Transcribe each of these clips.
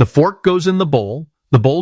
The fork goes in the bowl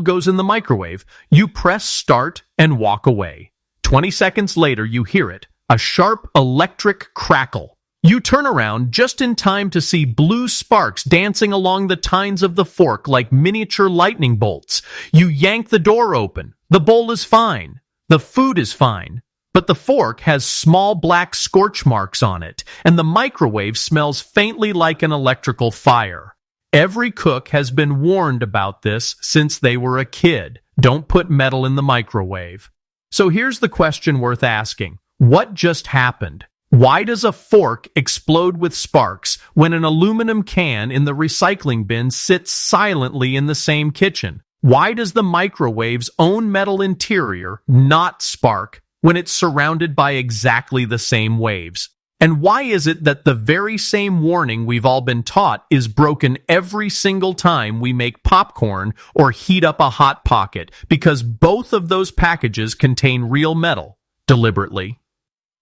goes in the microwave, you press start and walk away. 20 seconds later, you hear it, a sharp electric crackle. You turn around just in time to see blue sparks dancing along the tines of the fork like miniature lightning bolts. You yank the door open. The bowl is fine. The food is fine. But the fork has small black scorch marks on it, and the microwave smells faintly like an electrical fire. Every cook has been warned about this since they were a kid. Don't put metal in the microwave. So here's the question worth asking. What just happened? Why does a fork explode with sparks when an aluminum can in the recycling bin sits silently in the same kitchen? Why does the microwave's own metal interior not spark when it's surrounded by exactly the same waves? And why is it that the very same warning we've all been taught is broken every single time we make popcorn or heat up a Hot Pocket? Because both of those packages contain real metal, deliberately.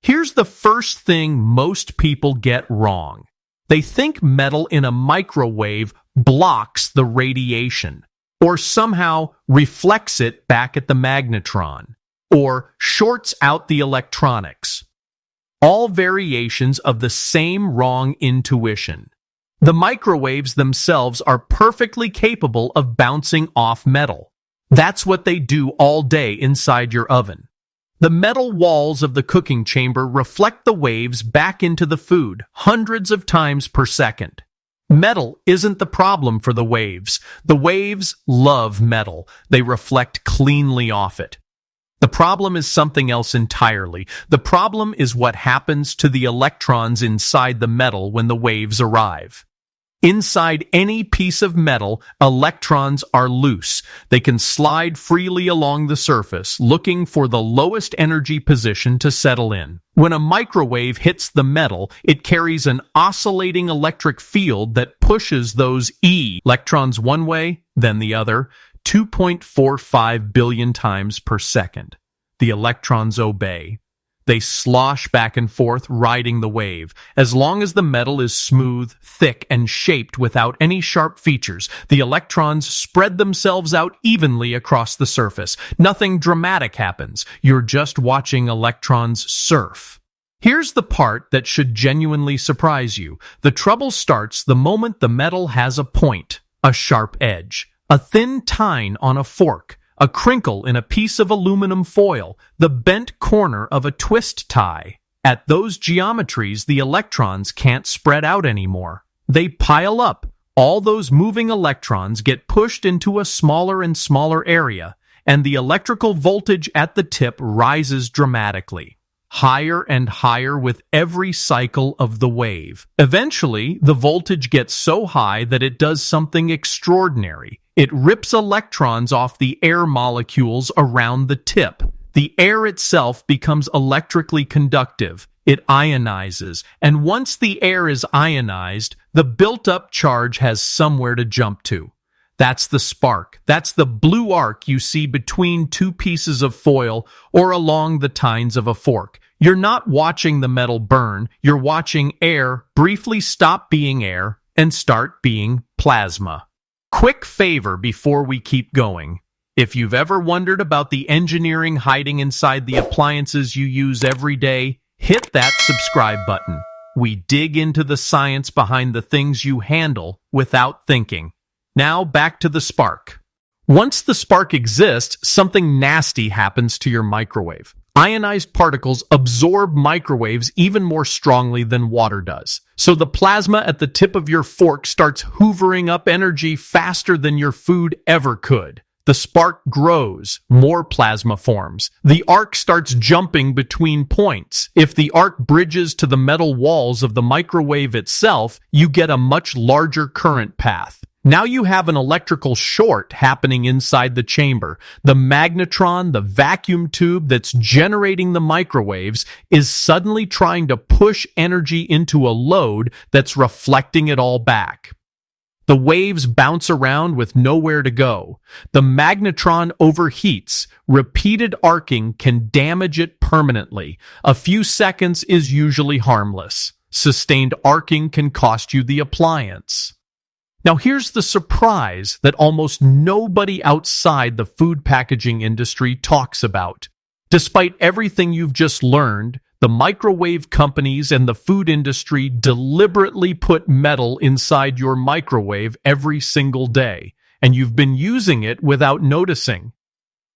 Here's the first thing most people get wrong. They think metal in a microwave blocks the radiation, or somehow reflects it back at the magnetron, or shorts out the electronics. All variations of the same wrong intuition. The microwaves themselves are perfectly capable of bouncing off metal. That's what they do all day inside your oven. The metal walls of the cooking chamber reflect the waves back into the food hundreds of times per second. Metal isn't the problem for the waves. The waves love metal. They reflect cleanly off it. The problem is something else entirely. The problem is what happens to the electrons inside the metal when the waves arrive. Inside any piece of metal, electrons are loose. They can slide freely along the surface, looking for the lowest energy position to settle in. When a microwave hits the metal, it carries an oscillating electric field that pushes those electrons one way, then the other, 2.45 billion times per second. The electrons obey. They slosh back and forth, riding the wave. As long as the metal is smooth, thick, and shaped without any sharp features, the electrons spread themselves out evenly across the surface. Nothing dramatic happens. You're just watching electrons surf. Here's the part that should genuinely surprise you. The trouble starts the moment the metal has a point, a sharp edge. A thin tine on a fork, a crinkle in a piece of aluminum foil, the bent corner of a twist tie. At those geometries, the electrons can't spread out anymore. They pile up. All those moving electrons get pushed into a smaller and smaller area, and the electrical voltage at the tip rises dramatically. Higher and higher with every cycle of the wave. Eventually, the voltage gets so high that it does something extraordinary. It rips electrons off the air molecules around the tip. The air itself becomes electrically conductive. It ionizes, and once the air is ionized, the built-up charge has somewhere to jump to. That's the spark. That's the blue arc you see between two pieces of foil or along the tines of a fork. You're not watching the metal burn. You're watching air briefly stop being air and start being plasma. Quick favor before we keep going. If you've ever wondered about the engineering hiding inside the appliances you use every day, hit that subscribe button. We dig into the science behind the things you handle without thinking. Now back to the spark. Once the spark exists, something nasty happens to your microwave. Ionized particles absorb microwaves even more strongly than water does. So the plasma at the tip of your fork starts hoovering up energy faster than your food ever could. The spark grows, more plasma forms. The arc starts jumping between points. If the arc bridges to the metal walls of the microwave itself, you get a much larger current path. Now you have an electrical short happening inside the chamber. The magnetron, the vacuum tube that's generating the microwaves, is suddenly trying to push energy into a load that's reflecting it all back. The waves bounce around with nowhere to go. The magnetron overheats. Repeated arcing can damage it permanently. A few seconds is usually harmless. Sustained arcing can cost you the appliance. Now here's the surprise that almost nobody outside the food packaging industry talks about. Despite everything you've just learned, the microwave companies and the food industry deliberately put metal inside your microwave every single day, and you've been using it without noticing.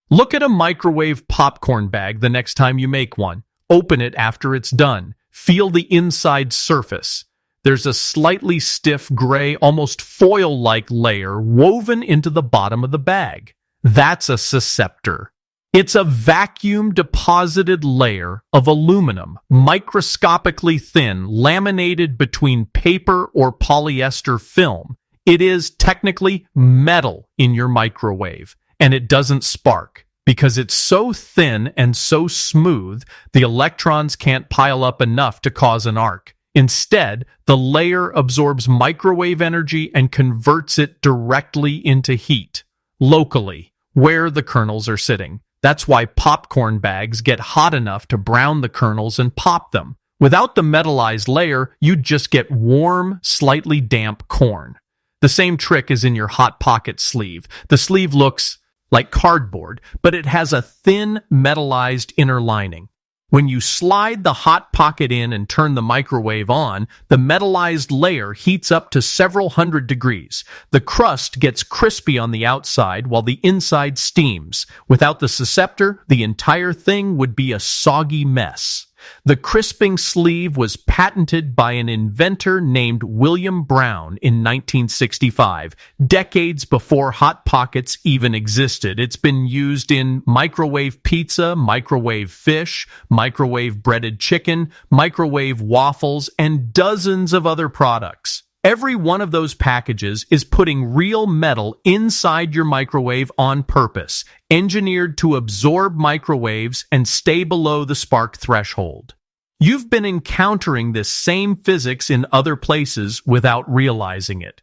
Look at a microwave popcorn bag the next time you make one. Open it after it's done. Feel the inside surface. There's a slightly stiff gray, almost foil-like layer woven into the bottom of the bag. That's a susceptor. It's a vacuum-deposited layer of aluminum, microscopically thin, laminated between paper or polyester film. It is technically metal in your microwave, and it doesn't spark. Because it's so thin and so smooth, the electrons can't pile up enough to cause an arc. Instead, the layer absorbs microwave energy and converts it directly into heat, locally, where the kernels are sitting. That's why popcorn bags get hot enough to brown the kernels and pop them. Without the metallized layer, you'd just get warm, slightly damp corn. The same trick is in your Hot Pocket sleeve. The sleeve looks like cardboard, but it has a thin, metallized inner lining. When you slide the Hot Pocket in and turn the microwave on, the metallized layer heats up to several hundred degrees. The crust gets crispy on the outside while the inside steams. Without the susceptor, the entire thing would be a soggy mess. The crisping sleeve was patented by an inventor named William Brown in 1965, decades before Hot Pockets even existed. It's been used in microwave pizza, microwave fish, microwave breaded chicken, microwave waffles, and dozens of other products. Every one of those packages is putting real metal inside your microwave on purpose, engineered to absorb microwaves and stay below the spark threshold. You've been encountering this same physics in other places without realizing it.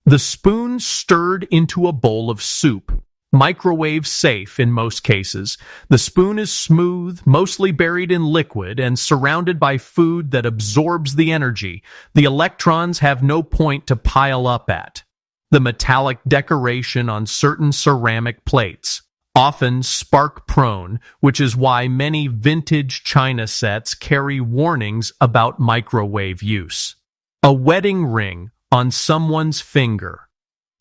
The spoon stirred into a bowl of soup. Microwave safe in most cases. The spoon is smooth, mostly buried in liquid, and surrounded by food that absorbs the energy. The electrons have no point to pile up at. The metallic decoration on certain ceramic plates, often spark-prone, which is why many vintage china sets carry warnings about microwave use. A wedding ring on someone's finger.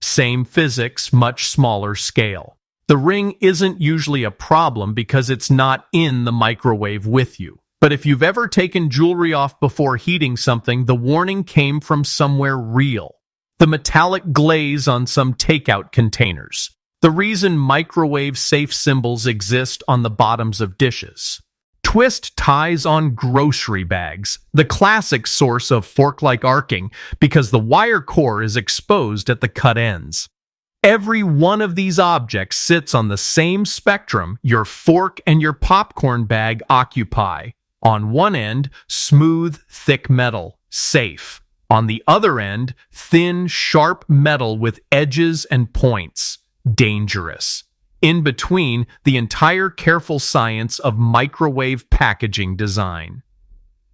Same physics, much smaller scale. The ring isn't usually a problem because it's not in the microwave with you. But if you've ever taken jewelry off before heating something, the warning came from somewhere real. The metallic glaze on some takeout containers. The reason microwave safe symbols exist on the bottoms of dishes. Twist ties on grocery bags, the classic source of fork-like arcing because the wire core is exposed at the cut ends. Every one of these objects sits on the same spectrum your fork and your popcorn bag occupy. On one end, smooth, thick metal, safe. On the other end, thin, sharp metal with edges and points, dangerous. In between, the entire careful science of microwave packaging design.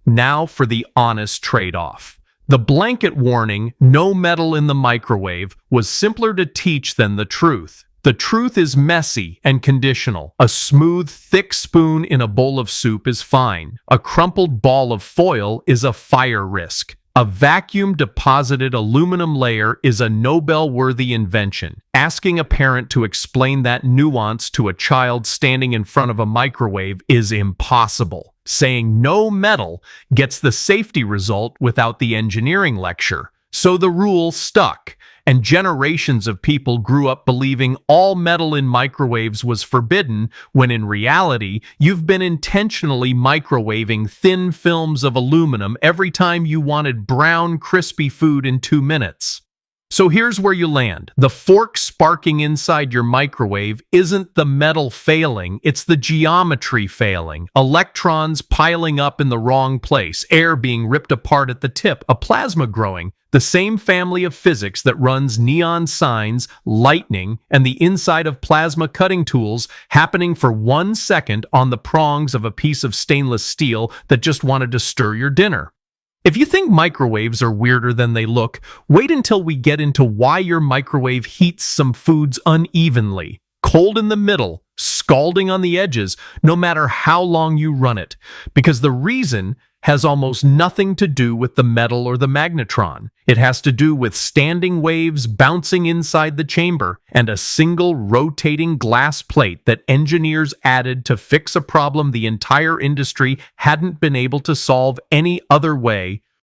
Now for the honest trade-off. The blanket warning, no metal in the microwave, was simpler to teach than the truth. The truth is messy and conditional. A smooth, thick spoon in a bowl of soup is fine. A crumpled ball of foil is a fire risk. A vacuum-deposited aluminum layer is a Nobel-worthy invention. Asking a parent to explain that nuance to a child standing in front of a microwave is impossible. Saying no metal gets the safety result without the engineering lecture. So the rule stuck, and generations of people grew up believing all metal in microwaves was forbidden, when in reality, you've been intentionally microwaving thin films of aluminum every time you wanted brown, crispy food in 2 minutes. So here's where you land. The fork sparking inside your microwave isn't the metal failing, it's the geometry failing. Electrons piling up in the wrong place, air being ripped apart at the tip, a plasma growing. The same family of physics that runs neon signs, lightning, and the inside of plasma cutting tools happening for 1 second on the prongs of a piece of stainless steel that just wanted to stir your dinner. If you think microwaves are weirder than they look, wait until we get into why your microwave heats some foods unevenly, cold in the middle, scalding on the edges, no matter how long you run it. Because the reason has almost nothing to do with the metal or the magnetron. It has to do with standing waves bouncing inside the chamber and a single rotating glass plate that engineers added to fix a problem the entire industry hadn't been able to solve any other way